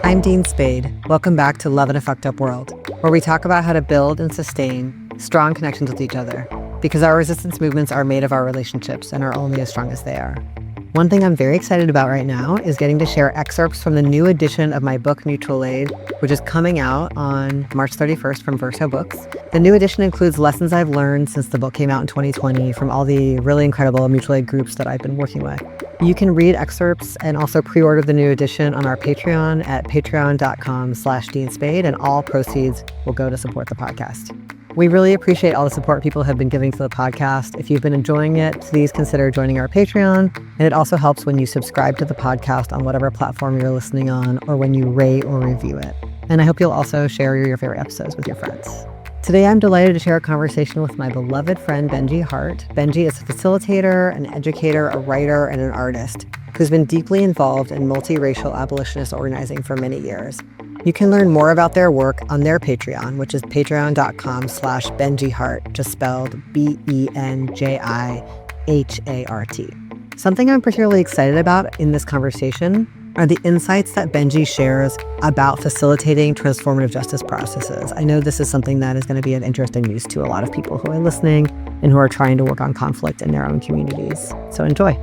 I'm Dean Spade. Welcome back to Love in a Fucked Up World, where we talk about how to build and sustain strong connections with each other, because our resistance movements are made of our relationships and are only as strong as they are. One thing I'm very excited about right now is getting to share excerpts from the new edition of my book, Mutual Aid, which is coming out on March 31st from Verso Books. The new edition includes lessons I've learned since the book came out in 2020 from all the really incredible mutual aid groups that I've been working with. You can read excerpts and also pre-order the new edition on our Patreon at patreon.com/DeanSpade, and all proceeds will go to support the podcast. We really appreciate all the support people have been giving to the podcast. If you've been enjoying it, please consider joining our Patreon. And it also helps when you subscribe to the podcast on whatever platform you're listening on, or when you rate or review it. And I hope you'll also share your favorite episodes with your friends. Today, I'm delighted to share a conversation with my beloved friend, Benji Hart. Benji is a facilitator, an educator, a writer, and an artist who's been deeply involved in multiracial abolitionist organizing for many years. You can learn more about their work on their Patreon, which is patreon.com/Benji Hart, just spelled BenjiHart. Something I'm particularly excited about in this conversation are the insights that Benji shares about facilitating transformative justice processes. I know this is something that is going to be of interest and use to a lot of people who are listening and who are trying to work on conflict in their own communities. So enjoy.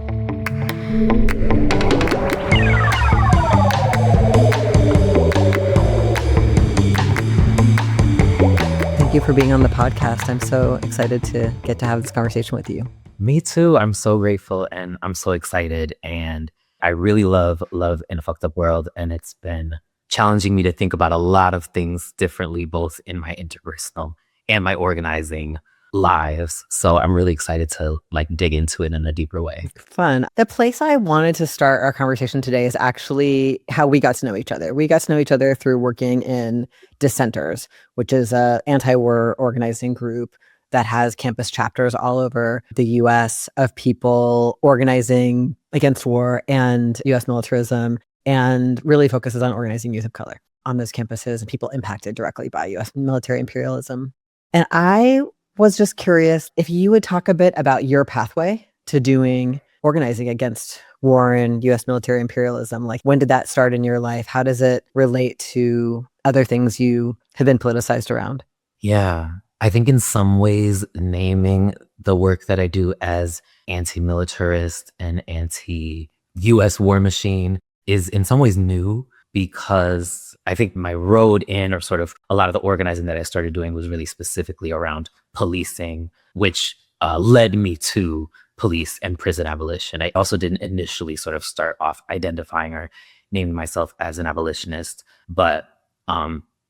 Thank you for being on the podcast. I'm so excited to get to have this conversation with you. Me too. I'm so grateful and I'm so excited. And I really love in a fucked up world. And it's been challenging me to think about a lot of things differently, both in my interpersonal and my organizing lives. So I'm really excited to dig into it in a deeper way. Fun. The place I wanted to start our conversation today is actually how we got to know each other. We got to know each other through working in Dissenters, which is an anti-war organizing group that has campus chapters all over the US of people organizing against war and US militarism, and really focuses on organizing youth of color on those campuses and people impacted directly by US military imperialism. And I was just curious if you would talk a bit about your pathway to doing organizing against war and US military imperialism. Like, when did that start in your life? How does it relate to other things you have been politicized around? Yeah. I think in some ways, naming the work that I do as anti-militarist and anti-US war machine is in some ways new, because I think my road in, or sort of a lot of the organizing that I started doing, was really specifically around policing, which led me to police and prison abolition. I also didn't initially sort of start off identifying or naming myself as an abolitionist, but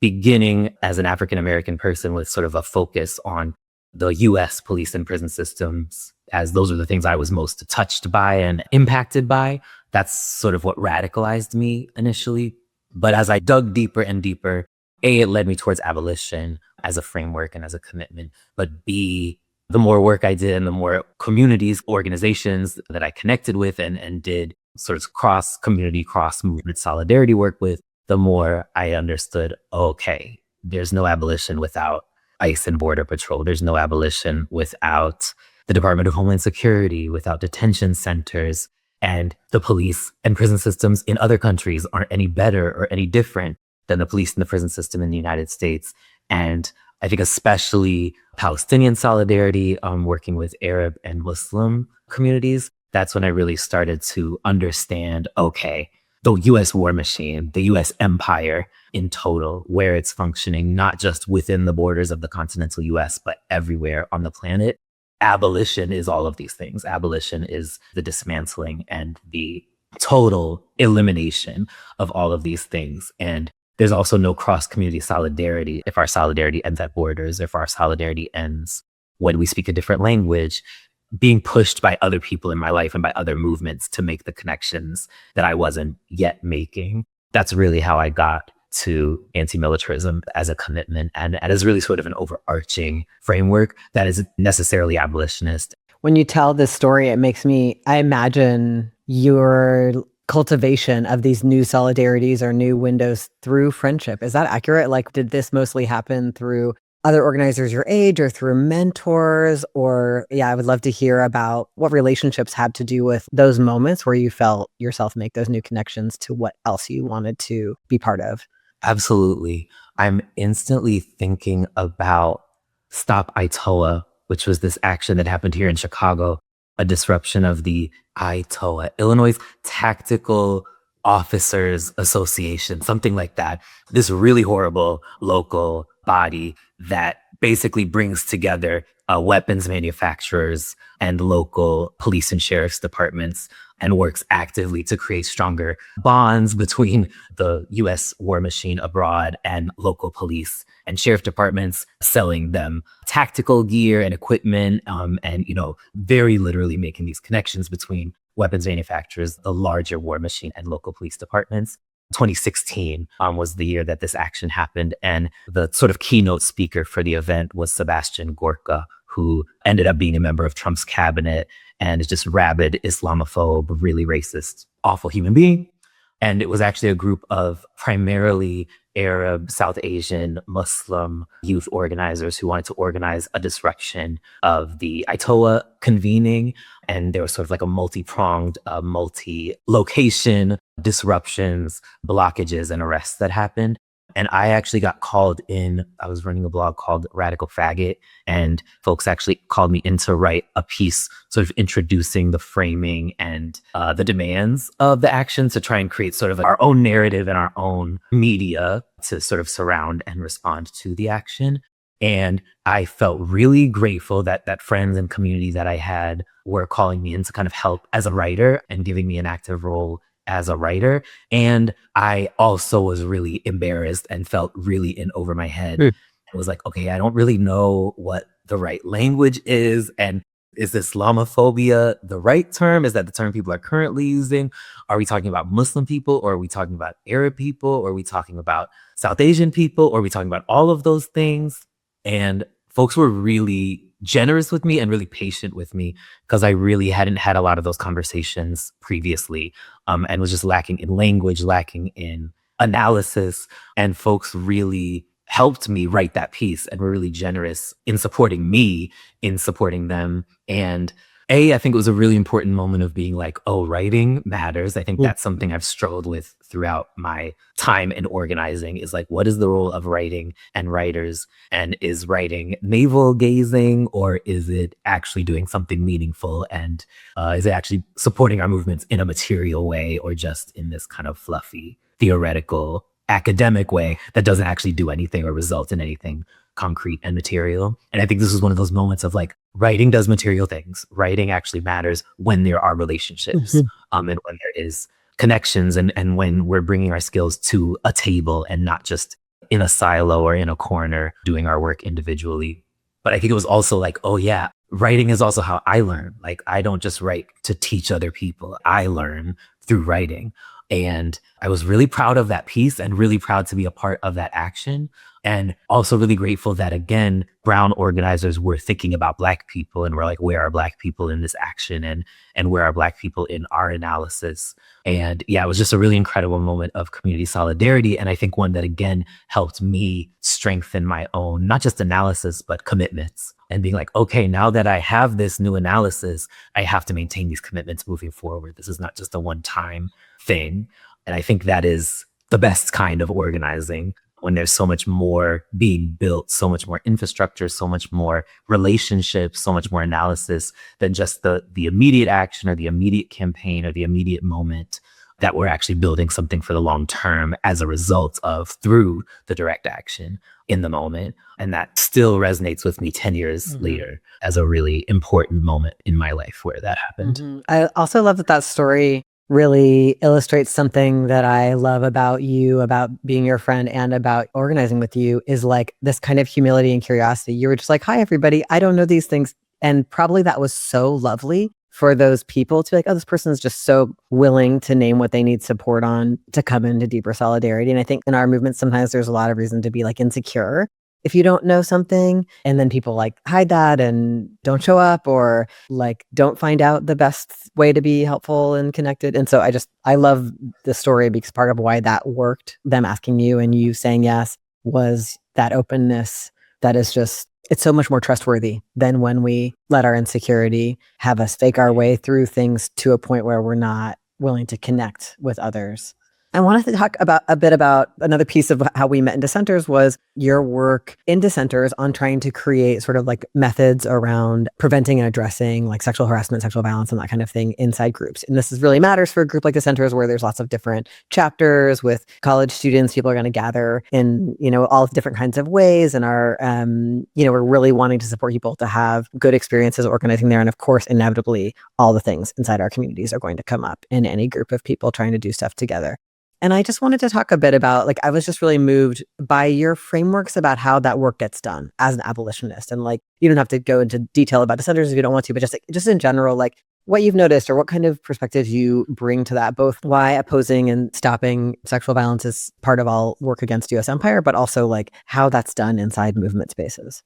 beginning as an African-American person with sort of a focus on the US police and prison systems, as those are the things I was most touched by and impacted by. That's sort of what radicalized me initially. But as I dug deeper and deeper, A, it led me towards abolition as a framework and as a commitment. But B, the more work I did and the more communities, organizations that I connected with and did sort of cross-community, cross-movement solidarity work with, the more I understood, okay, there's no abolition without ICE and Border Patrol. There's no abolition without the Department of Homeland Security, without detention centers. And the police and prison systems in other countries aren't any better or any different than the police and the prison system in the United States. And I think especially Palestinian solidarity, working with Arab and Muslim communities, that's when I really started to understand, okay, the US war machine, the US empire in total, where it's functioning, not just within the borders of the continental US, but everywhere on the planet. Abolition is all of these things. Abolition is the dismantling and the total elimination of all of these things. And there's also no cross-community solidarity if our solidarity ends at borders, if our solidarity ends when we speak a different language, being pushed by other people in my life and by other movements to make the connections that I wasn't yet making. That's really how I got to anti-militarism as a commitment and as really sort of an overarching framework that isn't necessarily abolitionist. When you tell this story, I imagine your cultivation of these new solidarities or new windows through friendship. Is that accurate? Like, did this mostly happen through other organizers your age or through mentors? Or, yeah, I would love to hear about what relationships had to do with those moments where you felt yourself make those new connections to what else you wanted to be part of. Absolutely. I'm instantly thinking about Stop ITOA, which was this action that happened here in Chicago, a disruption of the ITOA, Illinois Tactical Officers Association, something like that. This really horrible local body that basically brings together weapons manufacturers and local police and sheriff's departments and works actively to create stronger bonds between the US war machine abroad and local police and sheriff departments, selling them tactical gear and equipment, and, very literally making these connections between weapons manufacturers, the larger war machine, and local police departments. 2016 was the year that this action happened. And the sort of keynote speaker for the event was Sebastian Gorka, who ended up being a member of Trump's cabinet and is just rabid Islamophobe, really racist, awful human being. And it was actually a group of primarily Arab, South Asian, Muslim youth organizers who wanted to organize a disruption of the ITOA convening. And there was sort of like a multi-pronged, multi-location disruptions, blockages, and arrests that happened. And I actually got called in. I was running a blog called Radical Faggot, and folks actually called me in to write a piece sort of introducing the framing and the demands of the action to try and create sort of our own narrative and our own media to sort of surround and respond to the action. And I felt really grateful that friends and community that I had were calling me in to kind of help as a writer and giving me an active role as a writer. And I also was really embarrassed and felt really in over my head. It was like, okay, I don't really know what the right language is. And is Islamophobia the right term? Is that the term people are currently using? Are we talking about Muslim people, or are we talking about Arab people? Or are we talking about South Asian people? Or are we talking about all of those things? And folks were really generous with me and really patient with me, because I really hadn't had a lot of those conversations previously, and was just lacking in language, lacking in analysis. And folks really helped me write that piece and were really generous in supporting me, in supporting them. And I think it was a really important moment of being like, oh, writing matters. I think that's something I've struggled with throughout my time in organizing, is like, what is the role of writing and writers? And is writing navel gazing, or is it actually doing something meaningful? And is it actually supporting our movements in a material way, or just in this kind of fluffy, theoretical, academic way that doesn't actually do anything or result in anything concrete and material? And I think this was one of those moments of like, writing does material things. Writing actually matters when there are relationships, and when there is connections, and when we're bringing our skills to a table and not just in a silo or in a corner doing our work individually. But I think it was also like, oh yeah, writing is also how I learn. Like, I don't just write to teach other people. I learn through writing. And I was really proud of that piece and really proud to be a part of that action. And also really grateful that, again, brown organizers were thinking about Black people and were like, where are Black people in this action? And where are Black people in our analysis? And yeah, it was just a really incredible moment of community solidarity. And I think one that, again, helped me strengthen my own, not just analysis, but commitments. And being like, okay, now that I have this new analysis, I have to maintain these commitments moving forward. This is not just a one-time thing. And I think that is the best kind of organizing, when there's so much more being built, so much more infrastructure, so much more relationships, so much more analysis than just the immediate action or the immediate campaign or the immediate moment, that we're actually building something for the long term as a result of, through the direct action in the moment. And that still resonates with me 10 years later as a really important moment in my life where that happened. I also love that story really illustrates something that I love about you, about being your friend, and about organizing with you, is like this kind of humility and curiosity. You were just like, hi, everybody, I don't know these things. And probably that was so lovely for those people to be like, oh, this person is just so willing to name what they need support on, to come into deeper solidarity. And I think in our movement, sometimes there's a lot of reason to be like insecure if you don't know something, and then people like hide that and don't show up, or like don't find out the best way to be helpful and connected. And so I love the story, because part of why that worked, them asking you and you saying yes, was that openness that is just, it's so much more trustworthy than when we let our insecurity have us fake our way through things to a point where we're not willing to connect with others. I wanted to talk about a bit about another piece of how we met in Dissenters was your work in Dissenters on trying to create sort of like methods around preventing and addressing like sexual harassment, sexual violence, and that kind of thing inside groups. And this is really matters for a group like Dissenters where there's lots of different chapters with college students. People are going to gather in, all different kinds of ways and are, we're really wanting to support people to have good experiences organizing there. And of course, inevitably, all the things inside our communities are going to come up in any group of people trying to do stuff together. And I just wanted to talk a bit about, I was just really moved by your frameworks about how that work gets done as an abolitionist. And you don't have to go into detail about Dissenters if you don't want to, but just in general, what you've noticed or what kind of perspectives you bring to that, both why opposing and stopping sexual violence is part of all work against U.S. empire, but also how that's done inside movement spaces.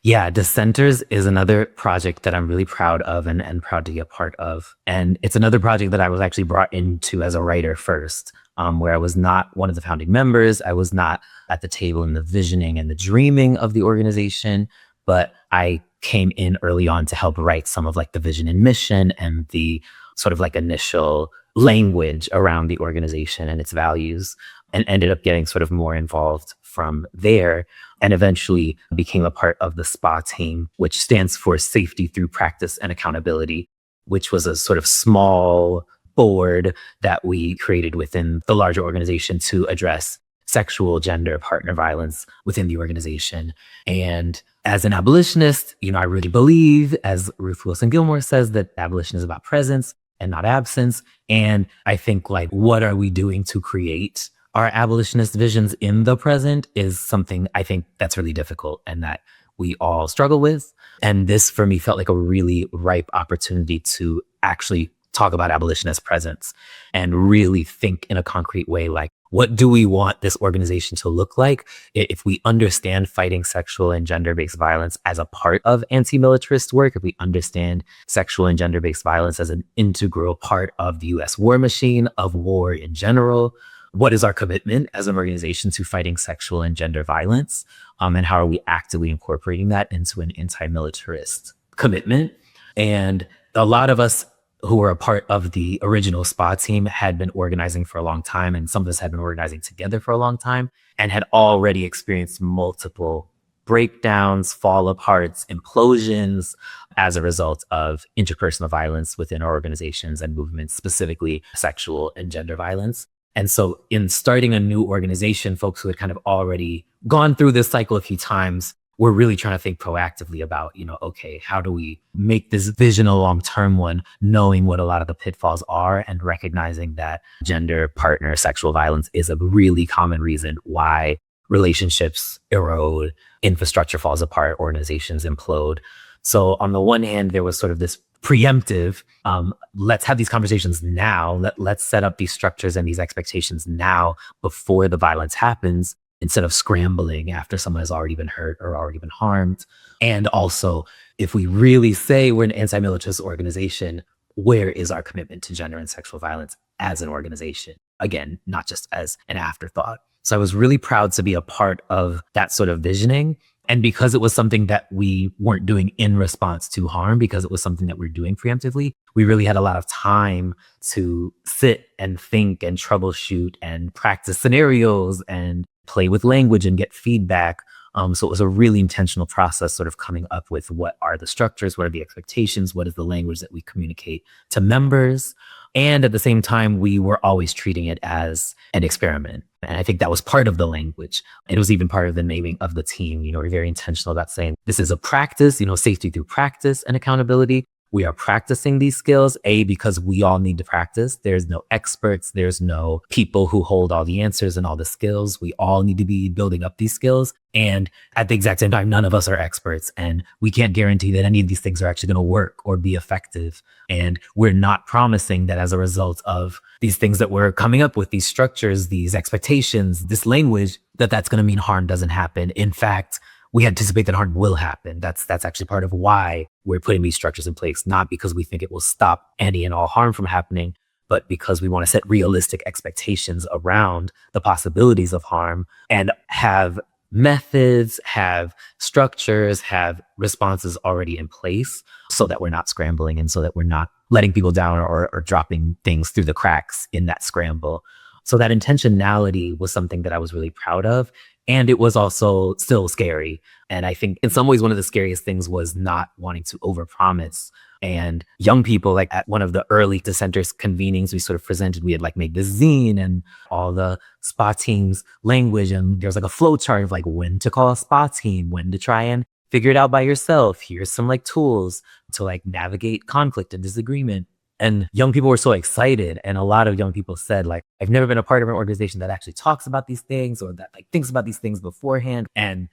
Yeah, Dissenters is another project that I'm really proud of and proud to be a part of. And it's another project that I was actually brought into as a writer first, where I was not one of the founding members. I was not at the table in the visioning and the dreaming of the organization, but I came in early on to help write some of the vision and mission and the sort of initial language around the organization and its values, and ended up getting sort of more involved from there, and eventually became a part of the SPA team, which stands for Safety Through Practice and Accountability, which was a sort of small board that we created within the larger organization to address sexual, gender, partner violence within the organization. And as an abolitionist, I really believe, as Ruth Wilson Gilmore says, that abolition is about presence and not absence. And I think what are we doing to create our abolitionist visions in the present is something I think that's really difficult and that we all struggle with. And this for me felt like a really ripe opportunity to actually talk about abolitionist presence and really think in a concrete way, what do we want this organization to look like if we understand fighting sexual and gender-based violence as a part of anti-militarist work, if we understand sexual and gender-based violence as an integral part of the US war machine, of war in general. What is our commitment as an organization to fighting sexual and gender violence? And how are we actively incorporating that into an anti-militarist commitment? And a lot of us who were a part of the original SPA team had been organizing for a long time, and some of us had been organizing together for a long time and had already experienced multiple breakdowns, fall aparts, implosions as a result of interpersonal violence within our organizations and movements, specifically sexual and gender violence. And so in starting a new organization, folks who had kind of already gone through this cycle a few times were really trying to think proactively about, okay, how do we make this vision a long-term one, knowing what a lot of the pitfalls are and recognizing that gender, partner, sexual violence is a really common reason why relationships erode, infrastructure falls apart, organizations implode. So on the one hand, there was sort of this preemptive, let's have these conversations now. Let's set up these structures and these expectations now before the violence happens, instead of scrambling after someone has already been hurt or already been harmed. And also, if we really say we're an anti-militarist organization, where is our commitment to gender and sexual violence as an organization? Again, not just as an afterthought. So I was really proud to be a part of that sort of visioning. And because it was something that we weren't doing in response to harm, because it was something that we're doing preemptively, we really had a lot of time to sit and think and troubleshoot and practice scenarios and play with language and get feedback. So it was a really intentional process, sort of coming up with what are the structures, what are the expectations, what is the language that we communicate to members. And at the same time, we were always treating it as an experiment. And I think that was part of the language. It was even part of the naming of the team. We're very intentional about saying this is a practice, safety through practice and accountability. We are practicing these skills, because we all need to practice. There's no experts. There's no people who hold all the answers and all the skills. We all need to be building up these skills. And at the exact same time, none of us are experts. And we can't guarantee that any of these things are actually going to work or be effective. And we're not promising that as a result of these things that we're coming up with, these structures, these expectations, this language, that's going to mean harm doesn't happen. In fact, we anticipate that harm will happen. That's actually part of why we're putting these structures in place, not because we think it will stop any and all harm from happening, but because we want to set realistic expectations around the possibilities of harm and have methods, have structures, have responses already in place so that we're not scrambling and so that we're not letting people down or dropping things through the cracks in that scramble. So that intentionality was something that I was really proud of. And it was also still scary. And I think in some ways, one of the scariest things was not wanting to overpromise. And young people, like at one of the early Dissenters convenings, we sort of presented, we had like made this zine and all the SPA teams language. And there was like a flow chart of like when to call a SPA team, when to try and figure it out by yourself. Here's some like tools to like navigate conflict and disagreement. And young people were so excited. And a lot of young people said, like, I've never been a part of an organization that actually talks about these things or that like thinks about these things beforehand. And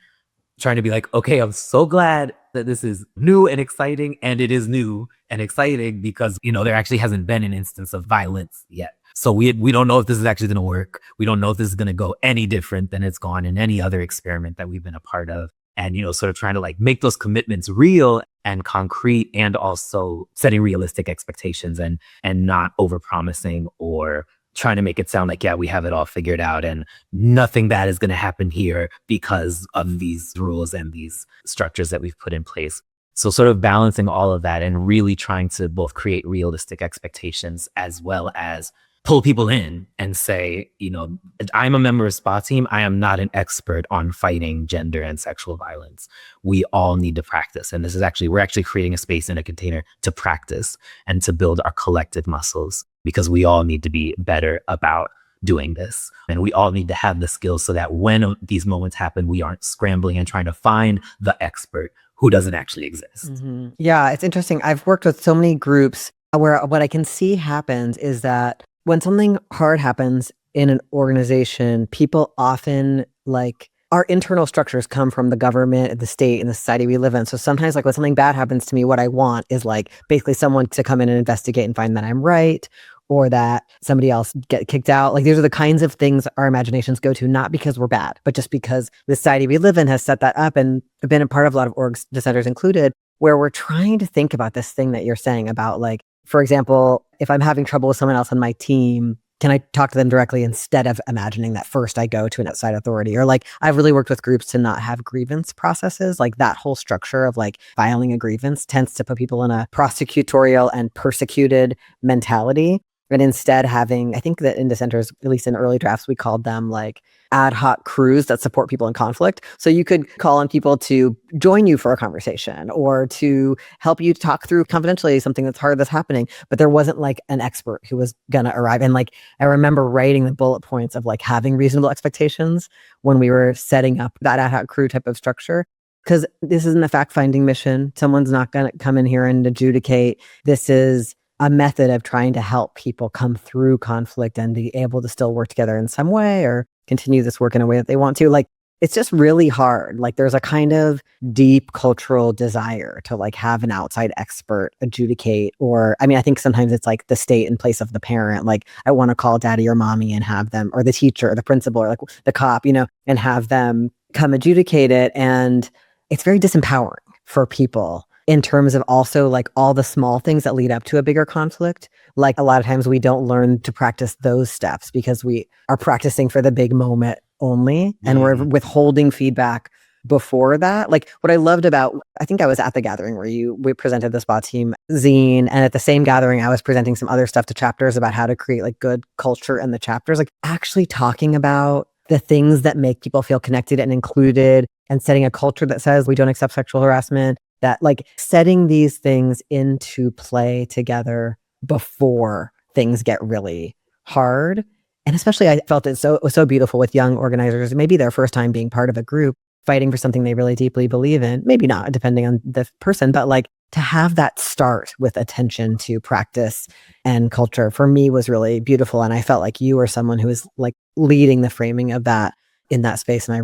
trying to be like, okay, I'm so glad that this is new and exciting. And it is new and exciting because, you know, there actually hasn't been an instance of violence yet. So we don't know if this is actually going to work. We don't know if this is going to go any different than it's gone in any other experiment that we've been a part of. And, you know, sort of trying to like make those commitments real and concrete and also setting realistic expectations and not overpromising or trying to make it sound like, yeah, we have it all figured out and nothing bad is going to happen here because of these rules and these structures that we've put in place. So sort of balancing all of that and really trying to both create realistic expectations as well as pull people in and say, you know, I'm a member of SPA team. I am not an expert on fighting gender and sexual violence. We all need to practice. And this is actually, we're actually creating a space and a container to practice and to build our collective muscles because we all need to be better about doing this. And we all need to have the skills so that when these moments happen, we aren't scrambling and trying to find the expert who doesn't actually exist. Mm-hmm. Yeah, it's interesting. I've worked with so many groups where what I can see happens is that when something hard happens in an organization, people often like our internal structures come from the government, the state, and the society we live in. So sometimes like when something bad happens to me, what I want is like basically someone to come in and investigate and find that I'm right or that somebody else get kicked out. Like these are the kinds of things our imaginations go to, not because we're bad, but just because the society we live in has set that up and been a part of a lot of orgs, Dissenters included, where we're trying to think about this thing that you're saying about like, for example, if I'm having trouble with someone else on my team, can I talk to them directly instead of imagining that first I go to an outside authority? Or like, I've really worked with groups to not have grievance processes. Like that whole structure of like filing a grievance tends to put people in a prosecutorial and persecuted mentality. And instead having, I think that in Dissenters, at least in early drafts, we called them like ad hoc crews that support people in conflict. So you could call on people to join you for a conversation or to help you talk through confidentially something that's hard that's happening. But there wasn't like an expert who was going to arrive. And like, I remember writing the bullet points of like having reasonable expectations when we were setting up that ad hoc crew type of structure. Because this isn't a fact-finding mission. Someone's not going to come in here and adjudicate. This is a method of trying to help people come through conflict and be able to still work together in some way or continue this work in a way that they want to. Like, it's just really hard. Like, there's a kind of deep cultural desire to like have an outside expert adjudicate, or, I mean, I think sometimes it's like the state in place of the parent. Like, I want to call daddy or mommy and have them, or the teacher or the principal or like the cop, you know, and have them come adjudicate it. And it's very disempowering for people in terms of also like all the small things that lead up to a bigger conflict. Like a lot of times we don't learn to practice those steps because we are practicing for the big moment only. And we're withholding feedback before that. Like what I loved about, I think I was at the gathering where we presented the SPA team zine. And at the same gathering, I was presenting some other stuff to chapters about how to create like good culture in the chapters, like actually talking about the things that make people feel connected and included and setting a culture that says we don't accept sexual harassment. That like setting these things into play together before things get really hard. And especially I felt it was so beautiful with young organizers, maybe their first time being part of a group, fighting for something they really deeply believe in, maybe not depending on the person, but like to have that start with attention to practice and culture for me was really beautiful. And I felt like you were someone who was like leading the framing of that in that space. And I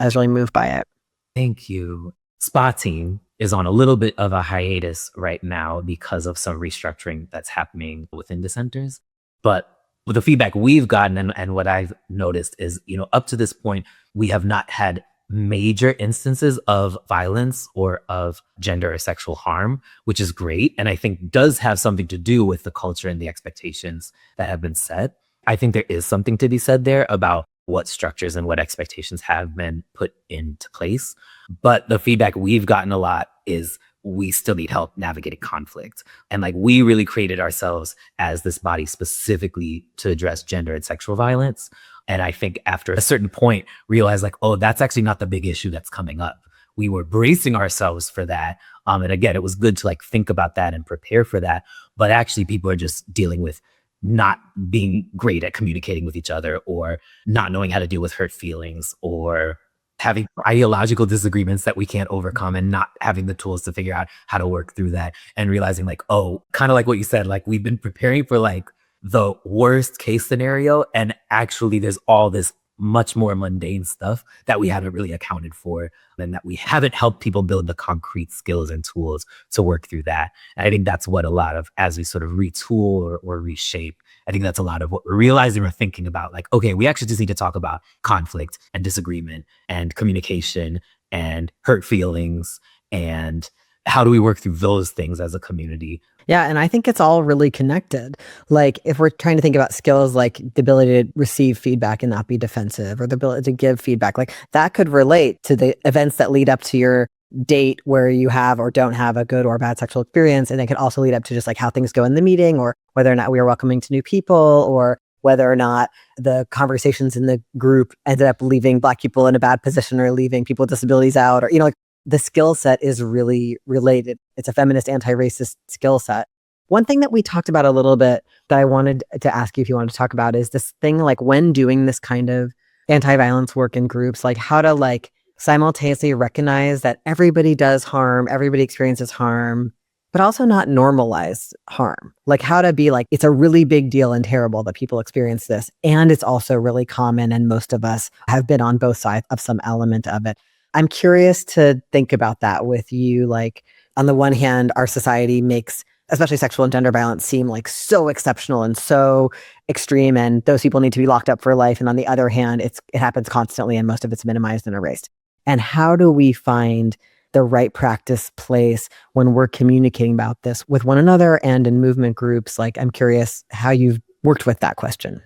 was really moved by it. Thank you. SPA team is on a little bit of a hiatus right now because of some restructuring that's happening within Dissenters. But with the feedback we've gotten and what I've noticed is, you know, up to this point, we have not had major instances of violence or of gender or sexual harm, which is great. And I think does have something to do with the culture and the expectations that have been set. I think there is something to be said there about what structures and what expectations have been put into place. But the feedback we've gotten a lot is we still need help navigating conflict. And like, we really created ourselves as this body specifically to address gender and sexual violence. And I think after a certain point, realized like, oh, that's actually not the big issue that's coming up. We were bracing ourselves for that. And again, it was good to like think about that and prepare for that. But actually, people are just dealing with not being great at communicating with each other, or not knowing how to deal with hurt feelings, or having ideological disagreements that we can't overcome, and not having the tools to figure out how to work through that, and realizing like, oh, kind of like what you said, like we've been preparing for like the worst case scenario, and actually there's all this much more mundane stuff that we haven't really accounted for, and that we haven't helped people build the concrete skills and tools to work through that. And I think that's what a lot of, as we sort of retool or reshape, I think that's a lot of what we're realizing or thinking about. Like, okay, we actually just need to talk about conflict and disagreement and communication and hurt feelings, and how do we work through those things as a community? Yeah, and I think it's all really connected. Like, if we're trying to think about skills like the ability to receive feedback and not be defensive, or the ability to give feedback, like that could relate to the events that lead up to your date where you have or don't have a good or bad sexual experience. And it could also lead up to just like how things go in the meeting, or whether or not we are welcoming to new people, or whether or not the conversations in the group ended up leaving Black people in a bad position, or leaving people with disabilities out, or, like, the skill set is really related. It's a feminist, anti-racist skill set. One thing that we talked about a little bit that I wanted to ask you if you wanted to talk about is this thing, like when doing this kind of anti-violence work in groups, like how to like simultaneously recognize that everybody does harm, everybody experiences harm, but also not normalize harm. Like how to be like, it's a really big deal and terrible that people experience this. And it's also really common. And most of us have been on both sides of some element of it. I'm curious to think about that with you. Like, on the one hand, our society makes, especially sexual and gender violence, seem like so exceptional and so extreme, and those people need to be locked up for life. And on the other hand, it happens constantly, and most of it's minimized and erased. And how do we find the right practice place when we're communicating about this with one another and in movement groups? Like, I'm curious how you've worked with that question.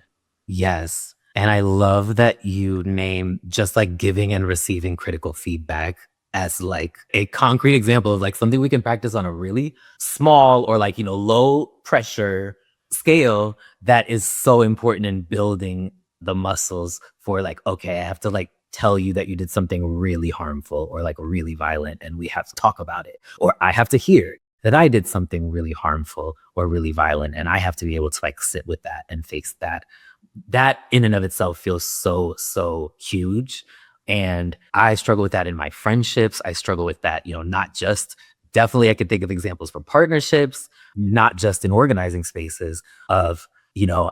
Yes. And I love that you name just like giving and receiving critical feedback as like a concrete example of like something we can practice on a really small or like, low pressure scale that is so important in building the muscles for like, okay, I have to like tell you that you did something really harmful or like really violent, and we have to talk about it. Or I have to hear that I did something really harmful or really violent, and I have to be able to like sit with that and face that. That in and of itself feels so huge. And I struggle with that in my friendships. I struggle with that, not just, definitely I could think of examples for partnerships, not just in organizing spaces of,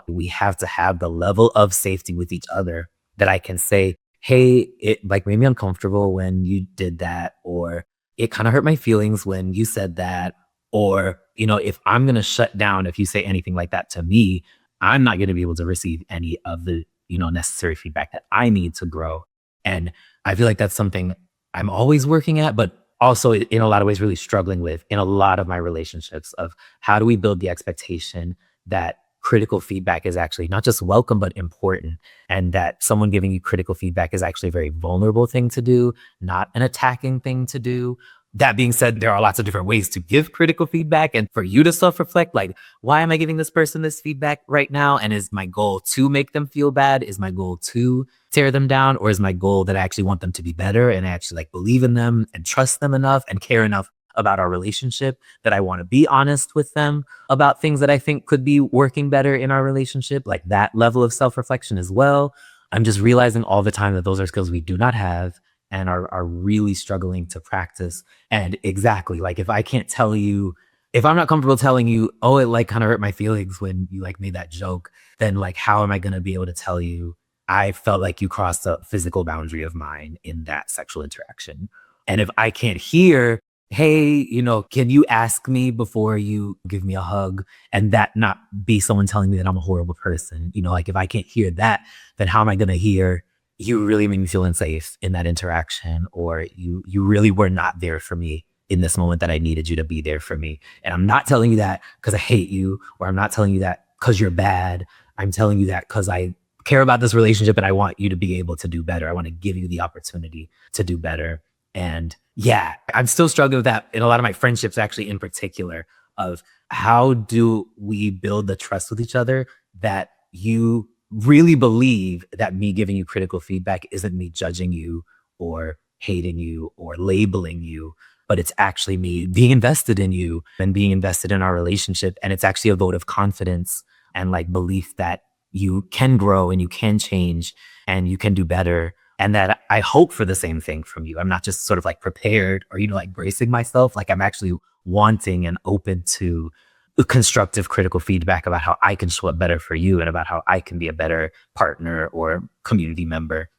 we have to have the level of safety with each other that I can say, hey, it like made me uncomfortable when you did that, or it kind of hurt my feelings when you said that, or, if I'm going to shut down if you say anything like that to me, I'm not going to be able to receive any of the, necessary feedback that I need to grow. And I feel like that's something I'm always working at, but also in a lot of ways really struggling with in a lot of my relationships of how do we build the expectation that critical feedback is actually not just welcome, but important. And that someone giving you critical feedback is actually a very vulnerable thing to do, not an attacking thing to do. That being said, there are lots of different ways to give critical feedback, and for you to self-reflect, like, why am I giving this person this feedback right now? And is my goal to make them feel bad? Is my goal to tear them down? Or is my goal that I actually want them to be better, and I actually like believe in them and trust them enough and care enough about our relationship that I want to be honest with them about things that I think could be working better in our relationship? Like that level of self-reflection as well. I'm just realizing all the time that those are skills we do not have and are really struggling to practice. And exactly, like if I can't tell you, if I'm not comfortable telling you, oh, it like kind of hurt my feelings when you like made that joke, then like how am I going to be able to tell you I felt like you crossed a physical boundary of mine in that sexual interaction? And if I can't hear, hey, can you ask me before you give me a hug, and that not be someone telling me that I'm a horrible person, like if I can't hear that, then how am I going to hear, you really made me feel unsafe in that interaction, or you really were not there for me in this moment that I needed you to be there for me. And I'm not telling you that because I hate you, or I'm not telling you that because you're bad. I'm telling you that because I care about this relationship and I want you to be able to do better. I want to give you the opportunity to do better. And yeah, I'm still struggling with that in a lot of my friendships, actually, in particular, of how do we build the trust with each other that you really believe that me giving you critical feedback isn't me judging you or hating you or labeling you, but it's actually me being invested in you and being invested in our relationship. And it's actually a vote of confidence and like belief that you can grow and you can change and you can do better. And that I hope for the same thing from you. I'm not just sort of like prepared or, like bracing myself. Like I'm actually wanting and open to constructive critical feedback about how I can show up better for you and about how I can be a better partner or community member.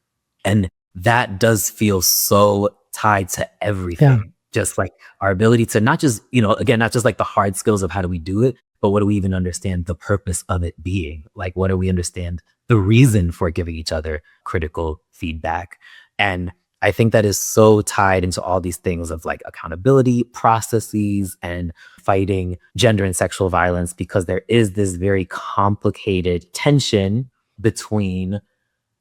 And that does feel so tied to everything. Yeah. Just like our ability to not just, again, not just like the hard skills of how do we do it, but what do we even understand the purpose of it being? Like, what do we understand the reason for giving each other critical feedback? And I think that is so tied into all these things of like accountability processes and fighting gender and sexual violence, because there is this very complicated tension between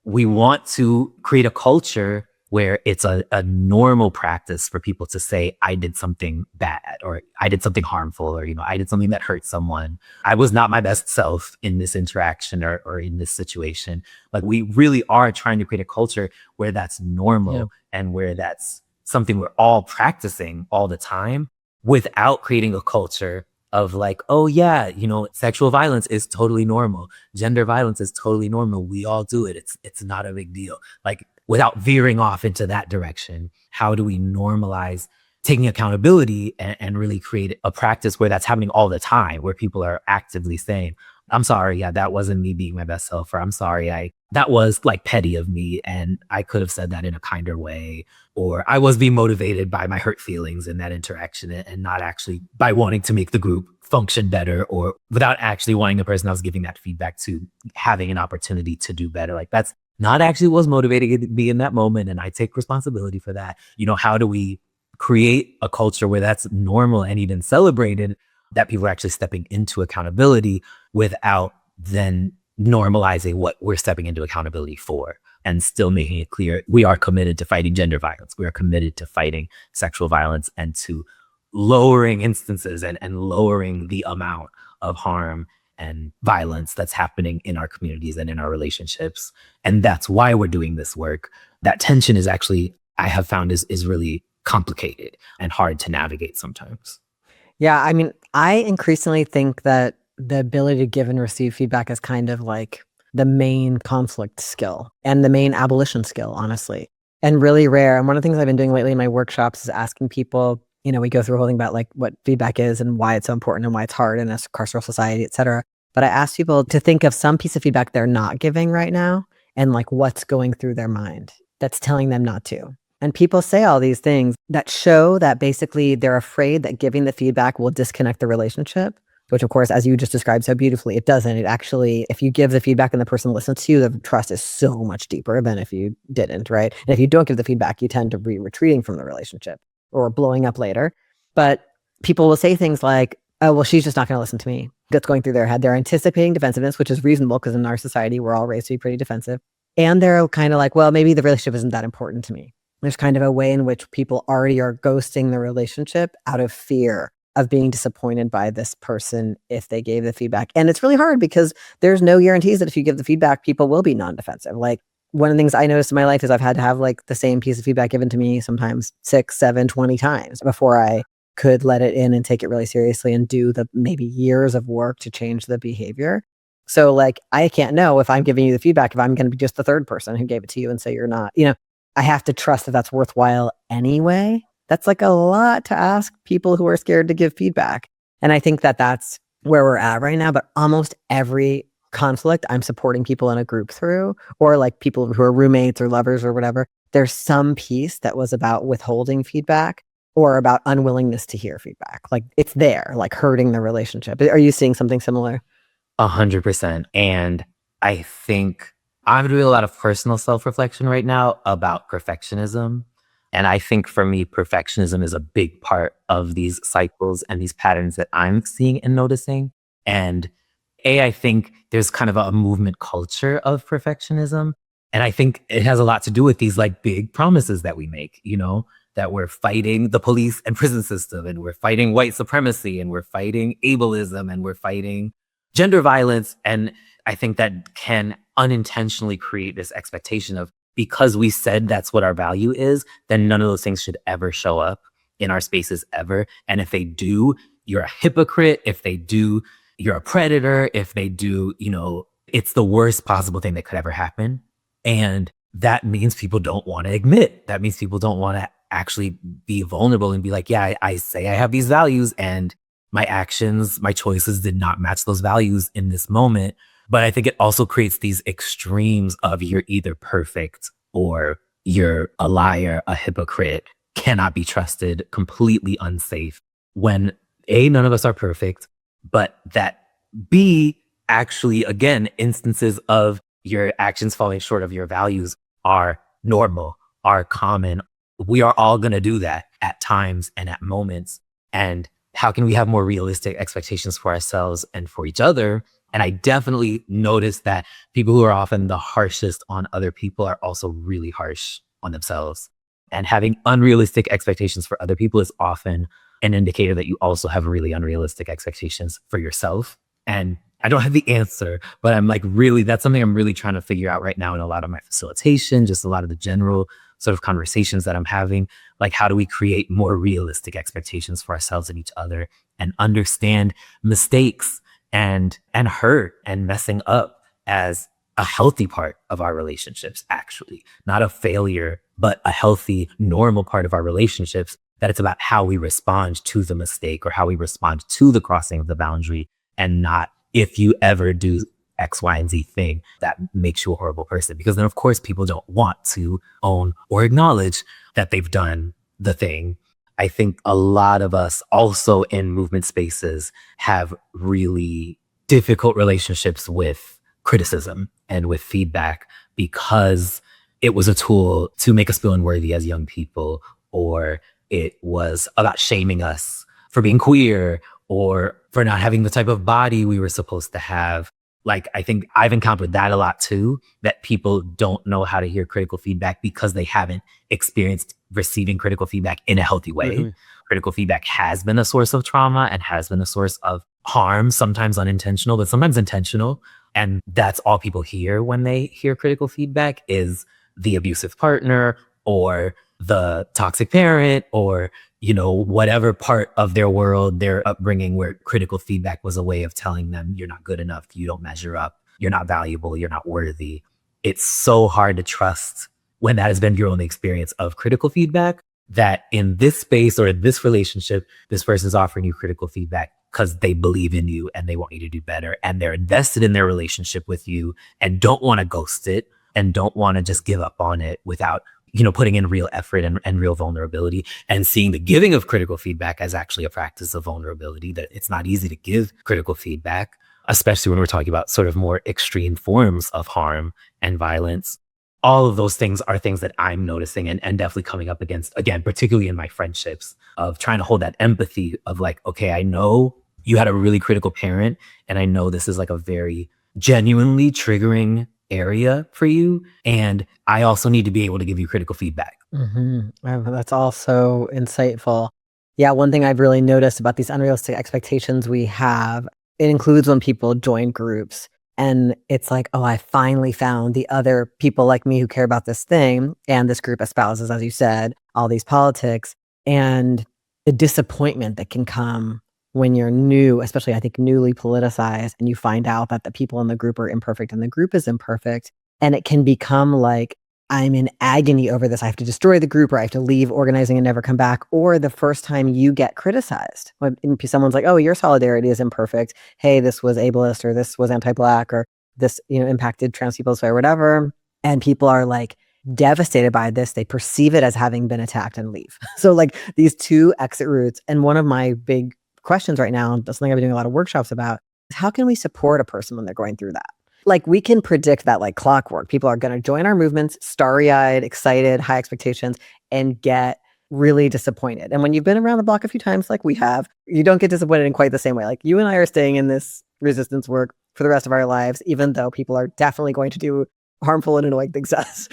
we want to create a culture where it's a normal practice for people to say, I did something bad, or I did something harmful, or, I did something that hurt someone. I was not my best self in this interaction or in this situation. Like we really are trying to create a culture where that's normal and where that's something we're all practicing all the time, without creating a culture of like, oh yeah, sexual violence is totally normal. Gender violence is totally normal. We all do it. It's not a big deal. Like, without veering off into that direction, how do we normalize taking accountability and really create a practice where that's happening all the time, where people are actively saying, I'm sorry, yeah, that wasn't me being my best self, or I'm sorry, that was like petty of me and I could have said that in a kinder way, or I was being motivated by my hurt feelings in that interaction and not actually by wanting to make the group function better, or without actually wanting the person I was giving that feedback to having an opportunity to do better. Like that's not actually what was motivating me in that moment, and I take responsibility for that. How do we create a culture where that's normal and even celebrated, that people are actually stepping into accountability without then normalizing what we're stepping into accountability for, and still making it clear we are committed to fighting gender violence. We are committed to fighting sexual violence and to lowering instances and lowering the amount of harm and violence that's happening in our communities and in our relationships. And that's why we're doing this work. That tension is actually, I have found, is really complicated and hard to navigate sometimes. Yeah, I mean, I increasingly think that the ability to give and receive feedback is kind of like the main conflict skill and the main abolition skill, honestly, and really rare. And one of the things I've been doing lately in my workshops is asking people, we go through a whole thing about like what feedback is and why it's so important and why it's hard in a carceral society, et cetera. But I asked people to think of some piece of feedback they're not giving right now and like what's going through their mind that's telling them not to. And people say all these things that show that basically they're afraid that giving the feedback will disconnect the relationship, which of course, as you just described so beautifully, it doesn't. It actually, if you give the feedback and the person listens to you, the trust is so much deeper than if you didn't, right? And if you don't give the feedback, you tend to be retreating from the relationship or blowing up later. But people will say things like, oh, well, she's just not going to listen to me. That's going through their head. They're anticipating defensiveness, which is reasonable because in our society, we're all raised to be pretty defensive. And they're kind of like, well, maybe the relationship isn't that important to me. There's kind of a way in which people already are ghosting the relationship out of fear of being disappointed by this person if they gave the feedback. And it's really hard because there's no guarantees that if you give the feedback, people will be non-defensive. Like one of the things I noticed in my life is I've had to have like the same piece of feedback given to me sometimes 6, 7, 20 times before I could let it in and take it really seriously and do the maybe years of work to change the behavior. So like, I can't know if I'm giving you the feedback, if I'm going to be just the third person who gave it to you and say you're not, I have to trust that that's worthwhile anyway. That's like a lot to ask people who are scared to give feedback. And I think that that's where we're at right now. But almost every conflict I'm supporting people in a group through, or like people who are roommates or lovers or whatever, there's some piece that was about withholding feedback or about unwillingness to hear feedback. Like it's there, like hurting the relationship. Are you seeing something similar? 100%. And I think I'm doing a lot of personal self-reflection right now about perfectionism. And I think for me, perfectionism is a big part of these cycles and these patterns that I'm seeing and noticing. And I think there's kind of a movement culture of perfectionism. And I think it has a lot to do with these like big promises that we make, that we're fighting the police and prison system, and we're fighting white supremacy, and we're fighting ableism, and we're fighting gender violence. And I think that can unintentionally create this expectation of, because we said that's what our value is, then none of those things should ever show up in our spaces ever. And if they do, you're a hypocrite. If they do, you're a predator. If they do, it's the worst possible thing that could ever happen. And that means people don't want to admit. That means people don't want to actually be vulnerable and be like, yeah, I say I have these values and my actions, my choices did not match those values in this moment. But I think it also creates these extremes of you're either perfect or you're a liar, a hypocrite, cannot be trusted, completely unsafe, when A, none of us are perfect, but that B, actually, again, instances of your actions falling short of your values are normal, are common. We are all going to do that at times and at moments. And how can we have more realistic expectations for ourselves and for each other? And I definitely noticed that people who are often the harshest on other people are also really harsh on themselves. And having unrealistic expectations for other people is often an indicator that you also have really unrealistic expectations for yourself. And I don't have the answer, but I'm like, really, that's something I'm really trying to figure out right now in a lot of my facilitation, just a lot of the general sort of conversations that I'm having. Like, how do we create more realistic expectations for ourselves and each other, and understand mistakes and hurt and messing up as a healthy part of our relationships, actually, not a failure, but a healthy, normal part of our relationships, that it's about how we respond to the mistake or how we respond to the crossing of the boundary, and not if you ever do X, Y, and Z thing that makes you a horrible person. Because then, of course, people don't want to own or acknowledge that they've done the thing. I think a lot of us also in movement spaces have really difficult relationships with criticism and with feedback, because it was a tool to make us feel unworthy as young people, or it was about shaming us for being queer or for not having the type of body we were supposed to have. Like, I think I've encountered that a lot too, that people don't know how to hear critical feedback because they haven't experienced receiving critical feedback in a healthy way. Mm-hmm. Critical feedback has been a source of trauma and has been a source of harm, sometimes unintentional, but sometimes intentional. And that's all people hear when they hear critical feedback, is the abusive partner or the toxic parent, or whatever part of their world, their upbringing, where critical feedback was a way of telling them you're not good enough, you don't measure up, you're not valuable, you're not worthy. It's so hard to trust when that has been your only experience of critical feedback, that in this space or in this relationship, this person's offering you critical feedback because they believe in you and they want you to do better, and they're invested in their relationship with you and don't want to ghost it and don't want to just give up on it without putting in real effort and real vulnerability, and seeing the giving of critical feedback as actually a practice of vulnerability, that it's not easy to give critical feedback, especially when we're talking about sort of more extreme forms of harm and violence. All of those things are things that I'm noticing and definitely coming up against, again, particularly in my friendships, of trying to hold that empathy of like, okay, I know you had a really critical parent, and I know this is like a very genuinely triggering area for you, and I also need to be able to give you critical feedback. Mm-hmm. That's all so insightful. Yeah, one thing I've really noticed about these unrealistic expectations we have, it includes when people join groups and it's like, oh, I finally found the other people like me who care about this thing, and this group espouses, as you said, all these politics, and the disappointment that can come when you're new, especially I think newly politicized, and you find out that the people in the group are imperfect and the group is imperfect. And it can become like, I'm in agony over this. I have to destroy the group, or I have to leave organizing and never come back. Or the first time you get criticized, when someone's like, oh, your solidarity is imperfect. Hey, this was ableist, or this was anti-Black, or this, impacted trans people, or whatever. And people are like devastated by this. They perceive it as having been attacked and leave. So like these two exit routes. And one of my big questions right now, that's something I've been doing a lot of workshops about, is how can we support a person when they're going through that? Like, we can predict that like clockwork. People are going to join our movements, starry-eyed, excited, high expectations, and get really disappointed. And when you've been around the block a few times, like we have, you don't get disappointed in quite the same way. Like, you and I are staying in this resistance work for the rest of our lives, even though people are definitely going to do harmful and annoying things to us.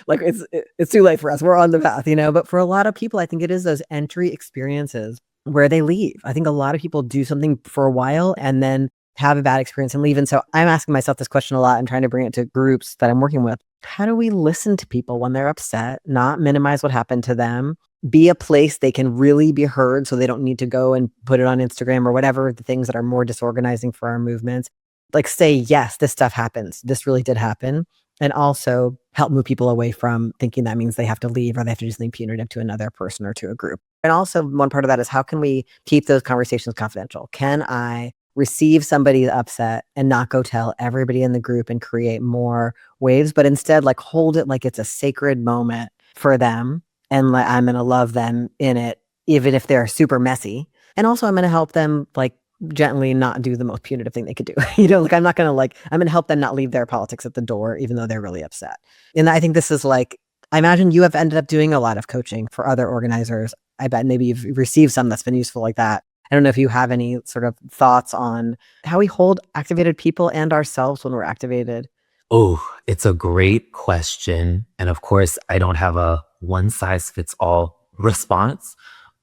Like it's too late for us. We're on the path, but for a lot of people, I think it is those entry experiences where they leave. I think a lot of people do something for a while and then have a bad experience and leave. And so I'm asking myself this question a lot and trying to bring it to groups that I'm working with. How do we listen to people when they're upset, not minimize what happened to them, be a place they can really be heard so they don't need to go and put it on Instagram or whatever, the things that are more disorganizing for our movements? Like say, yes, this stuff happens. This really did happen. And also help move people away from thinking that means they have to leave or they have to do something punitive to another person or to a group. And also one part of that is how can we keep those conversations confidential? Can I receive somebody upset and not go tell everybody in the group and create more waves, but instead like hold it like it's a sacred moment for them and like I'm going to love them in it, even if they're super messy. And also I'm going to help them like gently not do the most punitive thing they could do. Like I'm not going to I'm going to help them not leave their politics at the door, even though they're really upset. And I think this is like, I imagine you have ended up doing a lot of coaching for other organizers. I bet maybe you've received some that's been useful like that. I don't know if you have any sort of thoughts on how we hold activated people and ourselves when we're activated. Oh, it's a great question. And of course, I don't have a one size fits all response,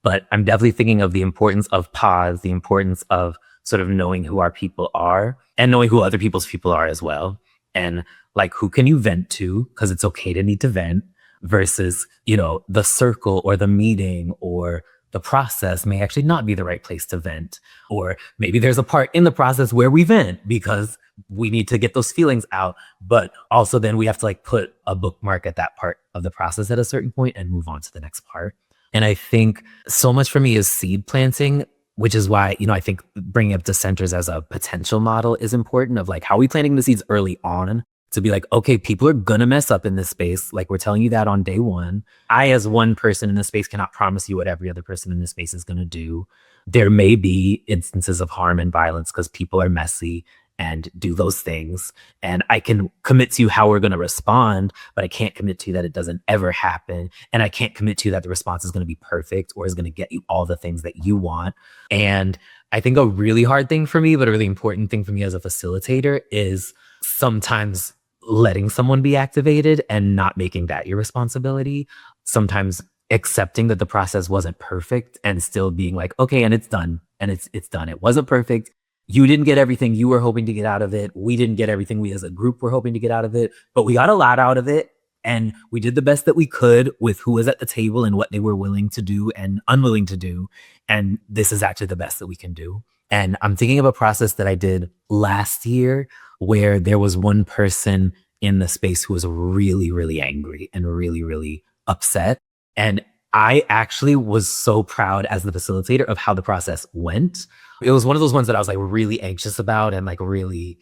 but I'm definitely thinking of the importance of pause, the importance of sort of knowing who our people are and knowing who other people's people are as well. And like, who can you vent to? Because it's okay to need to vent versus, the circle or the meeting or the process may actually not be the right place to vent. Or maybe there's a part in the process where we vent because we need to get those feelings out. But also then we have to like put a bookmark at that part of the process at a certain point and move on to the next part. And I think so much for me is seed planting, which is why, I think bringing up Dissenters as a potential model is important of like, how are we planting the seeds early on to be like, okay, people are going to mess up in this space. Like we're telling you that on day one. I, as one person in this space, cannot promise you what every other person in this space is going to do. There may be instances of harm and violence because people are messy and do those things. And I can commit to you how we're going to respond, but I can't commit to you that it doesn't ever happen. And I can't commit to you that the response is going to be perfect or is going to get you all the things that you want. And I think a really hard thing for me, but a really important thing for me as a facilitator is sometimes letting someone be activated and not making that your responsibility. Sometimes accepting that the process wasn't perfect and still being like, okay, and it's done. And it's done. It wasn't perfect. You didn't get everything you were hoping to get out of it. We didn't get everything we as a group were hoping to get out of it, but we got a lot out of it. And we did the best that we could with who was at the table and what they were willing to do and unwilling to do. And this is actually the best that we can do. And I'm thinking of a process that I did last year where there was one person in the space who was really, really angry and really, really upset. And I actually was so proud as the facilitator of how the process went. It was one of those ones that I was like really anxious about and like really,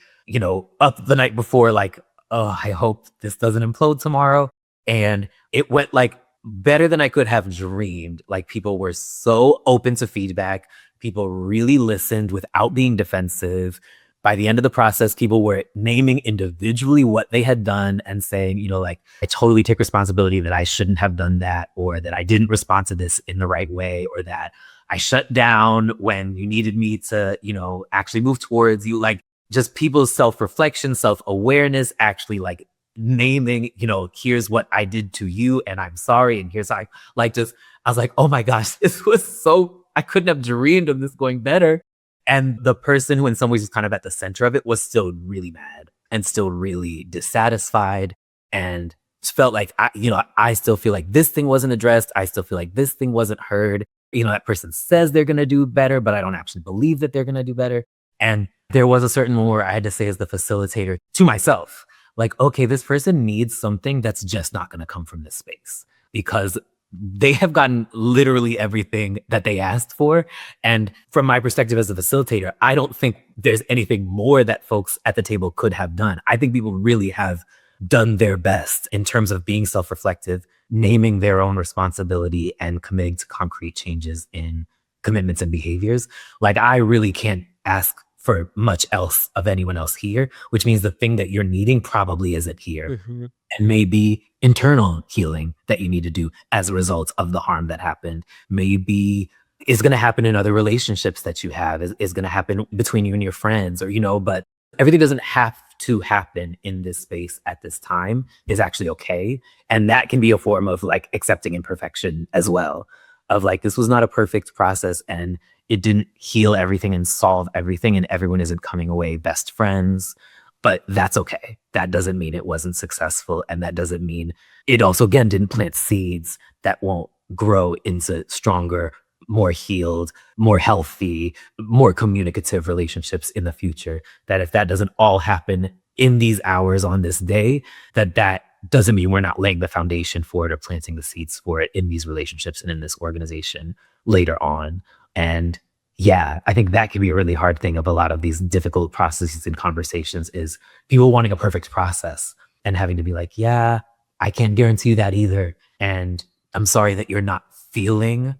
up the night before, like, oh, I hope this doesn't implode tomorrow. And it went like better than I could have dreamed. Like people were so open to feedback. People really listened without being defensive. By the end of the process, people were naming individually what they had done and saying, like, I totally take responsibility that I shouldn't have done that, or that I didn't respond to this in the right way, or that I shut down when you needed me to, actually move towards you. Like just people's self-reflection, self-awareness, actually like naming, here's what I did to you and I'm sorry. And here's how I was like, oh my gosh, this was I couldn't have dreamed of this going better. And the person who in some ways was kind of at the center of it was still really mad and still really dissatisfied and felt like, I still feel like this thing wasn't addressed. I still feel like this thing wasn't heard. That person says they're going to do better, but I don't actually believe that they're going to do better. And there was a certain moment where I had to say as the facilitator to myself, like, okay, this person needs something that's just not going to come from this space because they have gotten literally everything that they asked for. And from my perspective as a facilitator, I don't think there's anything more that folks at the table could have done. I think people really have done their best in terms of being self-reflective, naming their own responsibility and committing to concrete changes in commitments and behaviors. Like I really can't ask for much else of anyone else here, which means the thing that you're needing probably isn't here. Mm-hmm. And maybe internal healing that you need to do as a result of the harm that happened. Maybe is going to happen in other relationships that you have, is going to happen between you and your friends, or, but everything doesn't have to happen in this space at this time is actually okay. And that can be a form of like accepting imperfection as well. Of like, this was not a perfect process and it didn't heal everything and solve everything, and everyone isn't coming away best friends. But that's okay. That doesn't mean it wasn't successful. And that doesn't mean it also, again, didn't plant seeds that won't grow into stronger, more healed, more healthy, more communicative relationships in the future. That if that doesn't all happen in these hours on this day, that doesn't mean we're not laying the foundation for it or planting the seeds for it in these relationships and in this organization later on. And yeah, I think that can be a really hard thing of a lot of these difficult processes and conversations is people wanting a perfect process and having to be like, yeah, I can't guarantee that either. And I'm sorry that you're not feeling,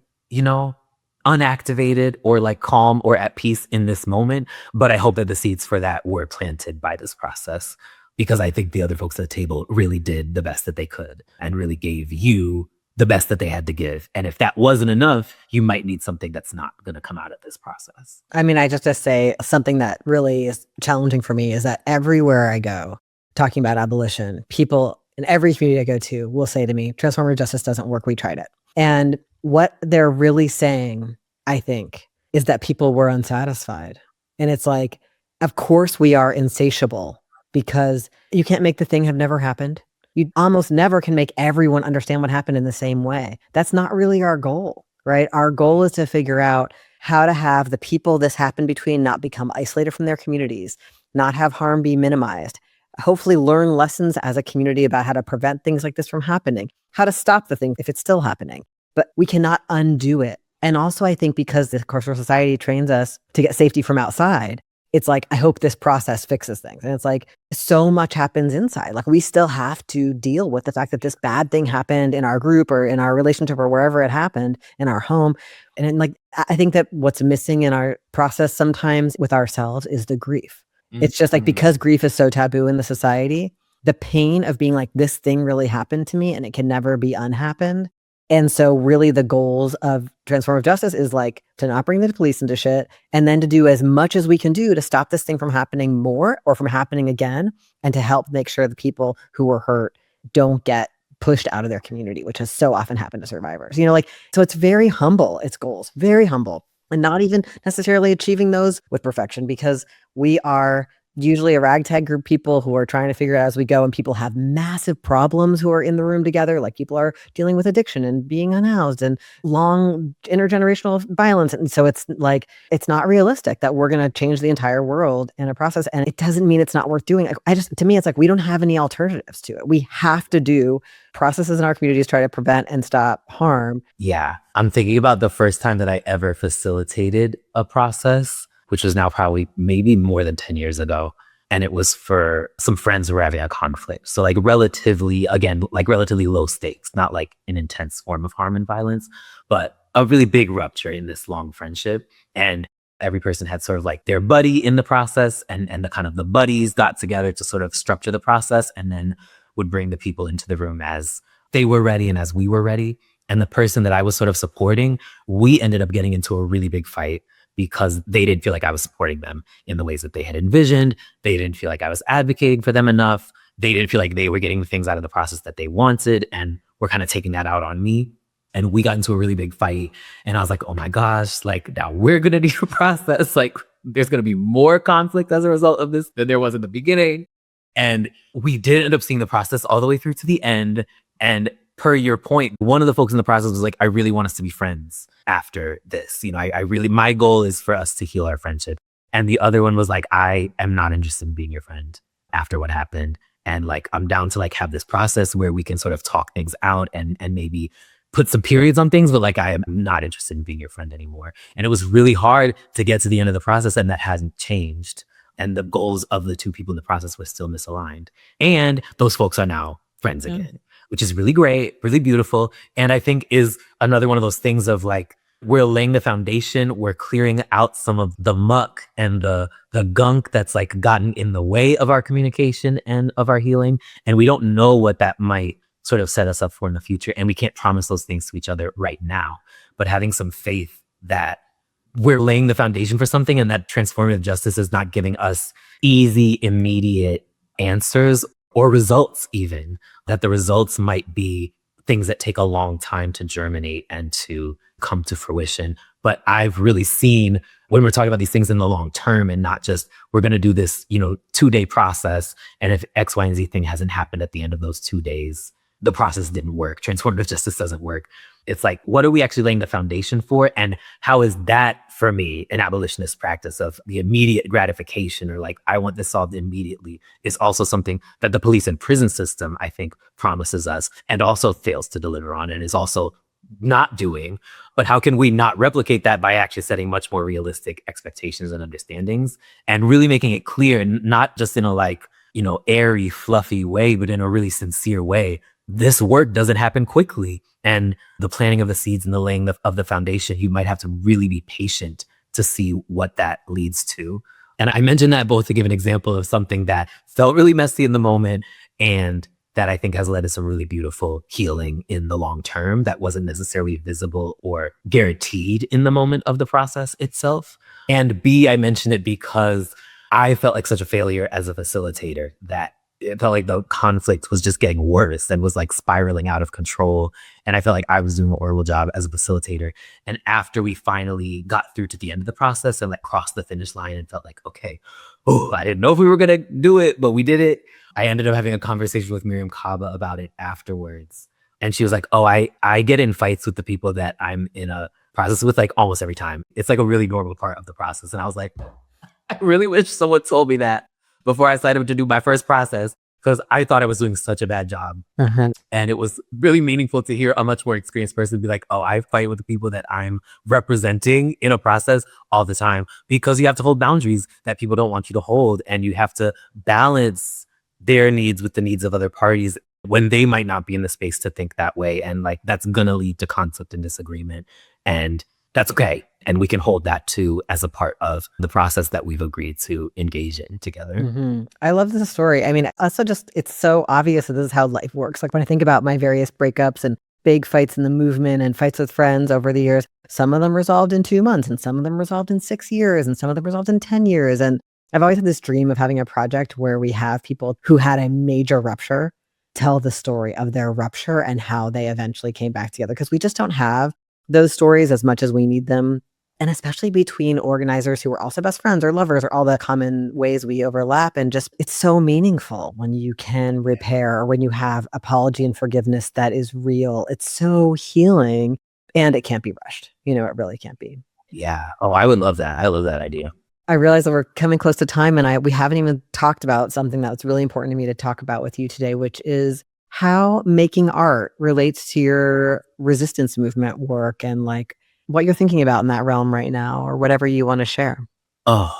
unactivated or like calm or at peace in this moment. But I hope that the seeds for that were planted by this process, because I think the other folks at the table really did the best that they could and really gave you the best that they had to give. And if that wasn't enough, you might need something that's not going to come out of this process. I mean, I just to say something that really is challenging for me is that everywhere I go talking about abolition, people in every community I go to will say to me, transformative justice doesn't work. We tried it. And what they're really saying, I think, is that people were unsatisfied. And it's like, of course we are insatiable, because you can't make the thing have never happened. You almost never can make everyone understand what happened in the same way. That's not really our goal, right? Our goal is to figure out how to have the people this happened between not become isolated from their communities, not have harm be minimized, hopefully learn lessons as a community about how to prevent things like this from happening, how to stop the thing if it's still happening. But we cannot undo it. And also, I think because the cultural society trains us to get safety from outside, it's like, I hope this process fixes things. And it's like, so much happens inside. Like, we still have to deal with the fact that this bad thing happened in our group or in our relationship or wherever it happened in our home. And then, like, I think that what's missing in our process sometimes with ourselves is the grief. Mm-hmm. It's just like, because grief is so taboo in the society, the pain of being like, this thing really happened to me and it can never be unhappened. And so really the goals of transformative justice is like to not bring the police into shit, and then to do as much as we can do to stop this thing from happening more or from happening again, and to help make sure the people who were hurt don't get pushed out of their community, which has so often happened to survivors. So it's very humble, its goals, very humble, and not even necessarily achieving those with perfection, because we are usually a ragtag group of people who are trying to figure it out as we go, and people have massive problems who are in the room together. Like, people are dealing with addiction and being unhoused and long intergenerational violence. And so it's like, it's not realistic that we're going to change the entire world in a process. And it doesn't mean it's not worth doing. To me, it's like, we don't have any alternatives to it. We have to do processes in our communities, try to prevent and stop harm. Yeah. I'm thinking about the first time that I ever facilitated a process, which was now probably maybe more than 10 years ago. And it was for some friends who were having a conflict. So like relatively low stakes, not like an intense form of harm and violence, but a really big rupture in this long friendship. And every person had sort of like their buddy in the process, and the kind of the buddies got together to sort of structure the process, and then would bring the people into the room as they were ready and as we were ready. And the person that I was sort of supporting, we ended up getting into a really big fight, because they didn't feel like I was supporting them in the ways that they had envisioned. They didn't feel like I was advocating for them enough. They didn't feel like they were getting the things out of the process that they wanted, and were kind of taking that out on me. And we got into a really big fight. And I was like, oh my gosh, like, now we're going to need a process. Like, there's going to be more conflict as a result of this than there was in the beginning. And we did end up seeing the process all the way through to the end. And per your point, one of the folks in the process was like, I really want us to be friends after this. My goal is for us to heal our friendship. And the other one was like, I am not interested in being your friend after what happened. And like, I'm down to like have this process where we can sort of talk things out and maybe put some periods on things, but like, I am not interested in being your friend anymore. And it was really hard to get to the end of the process, and that hasn't changed. And the goals of the two people in the process were still misaligned. And those folks are now friends again, which is really great, really beautiful. And I think is another one of those things of like, we're laying the foundation, we're clearing out some of the muck and the gunk that's like gotten in the way of our communication and of our healing. And we don't know what that might sort of set us up for in the future. And we can't promise those things to each other right now. But having some faith that we're laying the foundation for something, and that transformative justice is not giving us easy, immediate answers or results even, that the results might be things that take a long time to germinate and to come to fruition. But I've really seen when we're talking about these things in the long term and not just we're going to do this, 2-day process. And if X, Y, and Z thing hasn't happened at the end of those 2 days, the process didn't work. Transformative justice doesn't work. It's like, what are we actually laying the foundation for? And how is that, for me, an abolitionist practice of the immediate gratification, or like, I want this solved immediately, is also something that the police and prison system, I think, promises us and also fails to deliver on and is also not doing. But how can we not replicate that by actually setting much more realistic expectations and understandings and really making it clear, not just in a airy, fluffy way, but in a really sincere way. This work doesn't happen quickly. And the planting of the seeds and the laying of the foundation, you might have to really be patient to see what that leads to. And I mentioned that both to give an example of something that felt really messy in the moment and that I think has led to some really beautiful healing in the long term that wasn't necessarily visible or guaranteed in the moment of the process itself. And B, I mentioned it because I felt like such a failure as a facilitator that it felt like the conflict was just getting worse and was like spiraling out of control. And I felt like I was doing a horrible job as a facilitator. And after we finally got through to the end of the process and crossed the finish line and felt like, okay, I didn't know if we were going to do it, but we did it. I ended up having a conversation with Miriam Kaba about it afterwards. And she was like, I get in fights with the people that I'm in a process with almost every time. It's a really normal part of the process. And I was like, I really wish someone told me that before I signed up to do my first process, because I thought I was doing such a bad job. And it was really meaningful to hear a much more experienced person be like, I fight with the people that I'm representing in a process all the time, because you have to hold boundaries that people don't want you to hold. And you have to balance their needs with the needs of other parties when they might not be in the space to think that way. And that's going to lead to conflict and disagreement. And that's okay. And we can hold that too as a part of the process that we've agreed to engage in together. I love this story. I mean, also it's so obvious that this is how life works. When I think about my various breakups and big fights in the movement and fights with friends over the years, some of them resolved in 2 months and some of them resolved in 6 years and some of them resolved in 10 years. And I've always had this dream of having a project where we have people who had a major rupture tell the story of their rupture and how they eventually came back together, because we just don't have those stories as much as we need them. And especially between organizers who are also best friends or lovers or all the common ways we overlap. And just, it's so meaningful when you can repair or when you have apology and forgiveness that is real. It's so healing and it can't be rushed. It really can't be. Yeah. Oh, I would love that. I love that idea. I realize that we're coming close to time and we haven't even talked about something that's really important to me to talk about with you today, which is how making art relates to your resistance movement work and what you're thinking about in that realm right now, or whatever you want to share. Oh,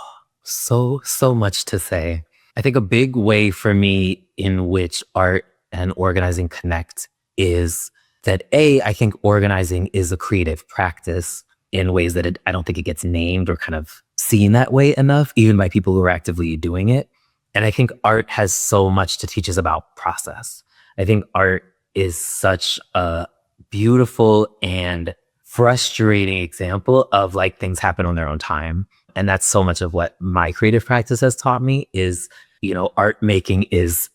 so much to say. I think a big way for me in which art and organizing connect is that I think organizing is a creative practice in ways that I don't think it gets named or kind of seen that way enough, even by people who are actively doing it. And I think art has so much to teach us about process. I think art is such a beautiful and frustrating example of things happen on their own time. And that's so much of what my creative practice has taught me is, art making it's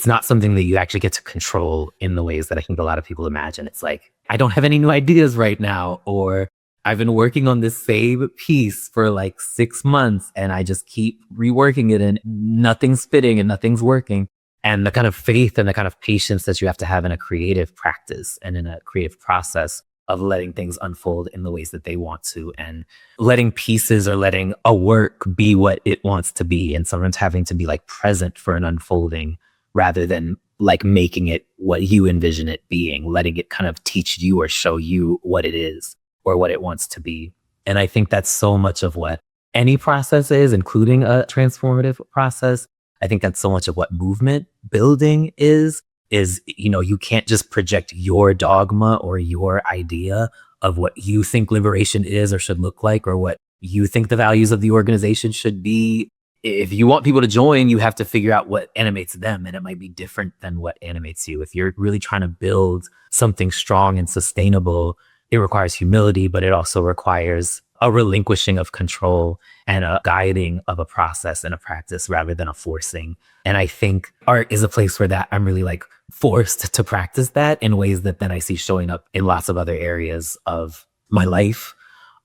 not something that you actually get to control in the ways that I think a lot of people imagine. It's I don't have any new ideas right now, or I've been working on this same piece for 6 months and I just keep reworking it and nothing's fitting and nothing's working. And the kind of faith and the kind of patience that you have to have in a creative practice and in a creative process of letting things unfold in the ways that they want to, and letting pieces or letting a work be what it wants to be, and sometimes having to be present for an unfolding rather than making it what you envision it being, letting it kind of teach you or show you what it is or what it wants to be. And I think that's so much of what any process is, including a transformative process. I think that's so much of what movement building is, you can't just project your dogma or your idea of what you think liberation is or should look like, or what you think the values of the organization should be. If you want people to join, you have to figure out what animates them, and it might be different than what animates you. If you're really trying to build something strong and sustainable, it requires humility, but it also requires a relinquishing of control and a guiding of a process and a practice rather than a forcing. And I think art is a place where that I'm really like forced to practice that in ways that then I see showing up in lots of other areas of my life.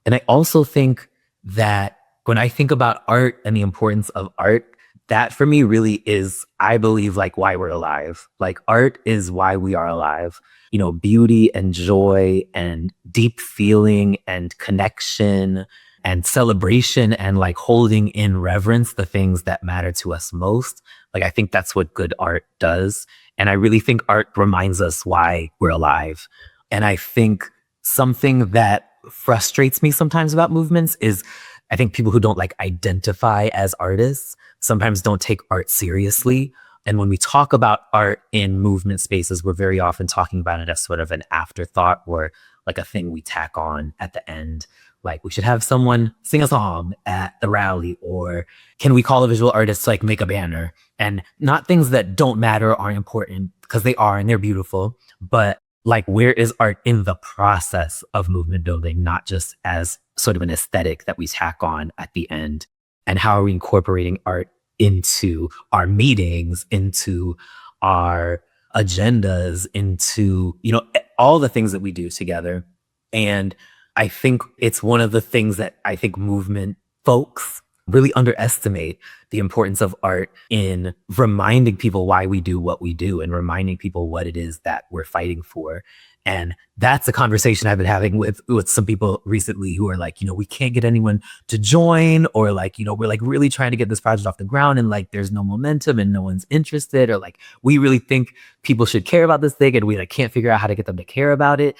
And I also think that when I think about art and the importance of art, that for me really is, I believe, like why we're alive. Like art is why we are alive. You know, beauty and joy and deep feeling and connection and celebration and like holding in reverence the things that matter to us most. Like I think that's what good art does. And I really think art reminds us why we're alive. And I think something that frustrates me sometimes about movements is I think people who don't like identify as artists sometimes don't take art seriously. And when we talk about art in movement spaces, we're very often talking about it as sort of an afterthought or like a thing we tack on at the end. Like we should have someone sing a song at the rally, or can we call a visual artist to like make a banner? And not things that don't matter are important, because they are and they're beautiful, but like where is art in the process of movement building, not just as sort of an aesthetic that we tack on at the end? And how are we incorporating art into our meetings, into our agendas, into, you know, all the things that we do together? And I think it's one of the things that I think movement folks really underestimate, the importance of art in reminding people why we do what we do and reminding people what it is that we're fighting for. And that's a conversation I've been having with some people recently who are like, you know, we can't get anyone to join, or like, you know, we're like really trying to get this project off the ground and like there's no momentum and no one's interested, or like we really think people should care about this thing and we like can't figure out how to get them to care about it.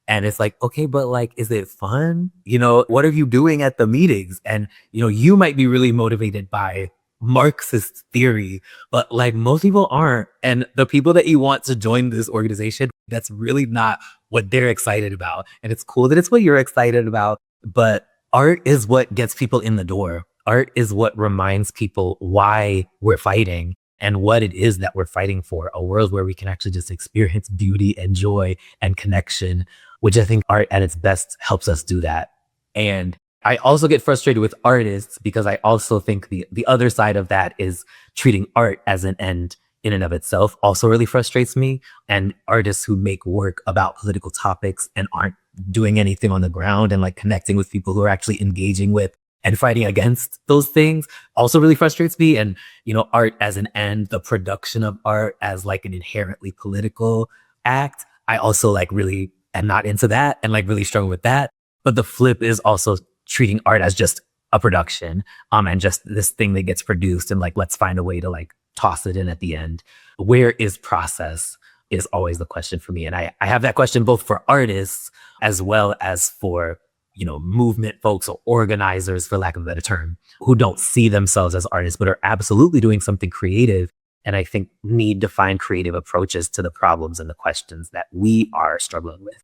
And it's like, okay, but like, is it fun? You know, what are you doing at the meetings? And, you know, you might be really motivated by Marxist theory, but like most people aren't. And the people that you want to join this organization, that's really not what they're excited about. And it's cool that it's what you're excited about, but art is what gets people in the door. Art is what reminds people why we're fighting and what it is that we're fighting for, a world where we can actually just experience beauty and joy and connection, which I think art at its best helps us do that. And I also get frustrated with artists because I also think the other side of that is treating art as an end in and of itself also really frustrates me. And artists who make work about political topics and aren't doing anything on the ground and like connecting with people who are actually engaging with and fighting against those things also really frustrates me. And, you know, art as an end, the production of art as like an inherently political act, I also like really am not into that and like really struggle with that. But the flip is also treating art as just a production, and just this thing that gets produced and like, let's find a way to like toss it in at the end. Where is process is always the question for me. And I have that question both for artists as well as for, you know, movement folks or organizers, for lack of a better term, who don't see themselves as artists, but are absolutely doing something creative. And I think need to find creative approaches to the problems and the questions that we are struggling with.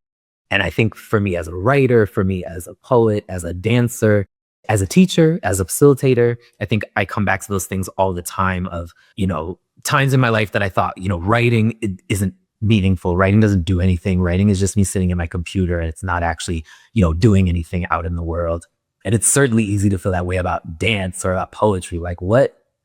And I think for me as a writer, for me as a poet, as a dancer, as a teacher, as a facilitator, I think I come back to those things all the time of, you know, times in my life that I thought, you know, writing isn't meaningful. Writing doesn't do anything. Writing is just me sitting at my computer and it's not actually, you know, doing anything out in the world. And it's certainly easy to feel that way about dance or about poetry. Like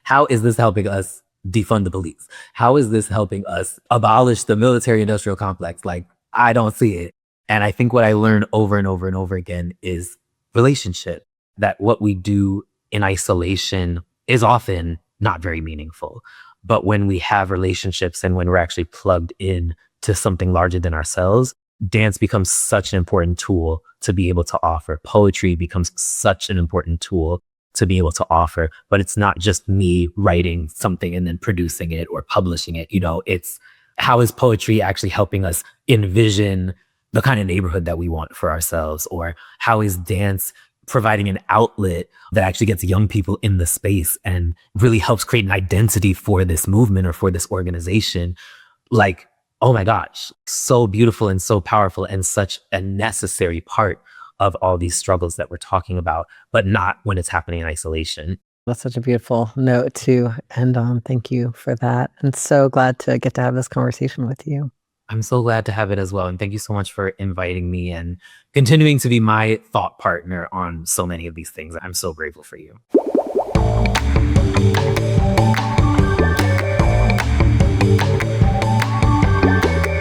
how is this helping us defund the police? How is this helping us abolish the military industrial complex? Like, I don't see it. And I think what I learned over and over and over again is relationship, that what we do in isolation is often not very meaningful. But when we have relationships and when we're actually plugged in to something larger than ourselves, dance becomes such an important tool to be able to offer. Poetry becomes such an important tool to be able to offer. But it's not just me writing something and then producing it or publishing it. You know, it's how is poetry actually helping us envision the kind of neighborhood that we want for ourselves? Or how is dance providing an outlet that actually gets young people in the space and really helps create an identity for this movement or for this organization? Like, oh my gosh, so beautiful and so powerful and such a necessary part of all these struggles that we're talking about, but not when it's happening in isolation. That's such a beautiful note to end on. Thank you for that. And so glad to get to have this conversation with you. I'm so glad to have it as well. And thank you so much for inviting me and continuing to be my thought partner on so many of these things. I'm so grateful for you.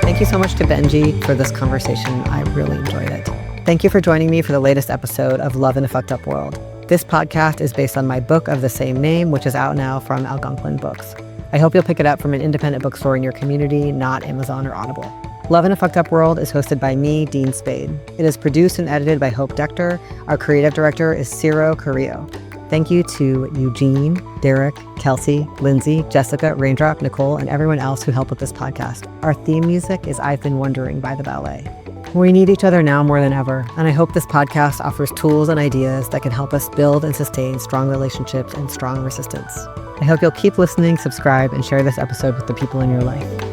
Thank you so much to Benji for this conversation. I really enjoyed it. Thank you for joining me for the latest episode of Love in a Fucked Up World. This podcast is based on my book of the same name, which is out now from Algonquin Books. I hope you'll pick it up from an independent bookstore in your community, not Amazon or Audible. Love in a Fucked Up World is hosted by me, Dean Spade. It is produced and edited by Hope Dector. Our creative director is Ciro Carrillo. Thank you to Eugene, Derek, Kelsey, Lindsay, Jessica, Raindrop, Nicole, and everyone else who helped with this podcast. Our theme music is I've Been Wondering by The Ballet. We need each other now more than ever, and I hope this podcast offers tools and ideas that can help us build and sustain strong relationships and strong resistance. I hope you'll keep listening, subscribe, and share this episode with the people in your life.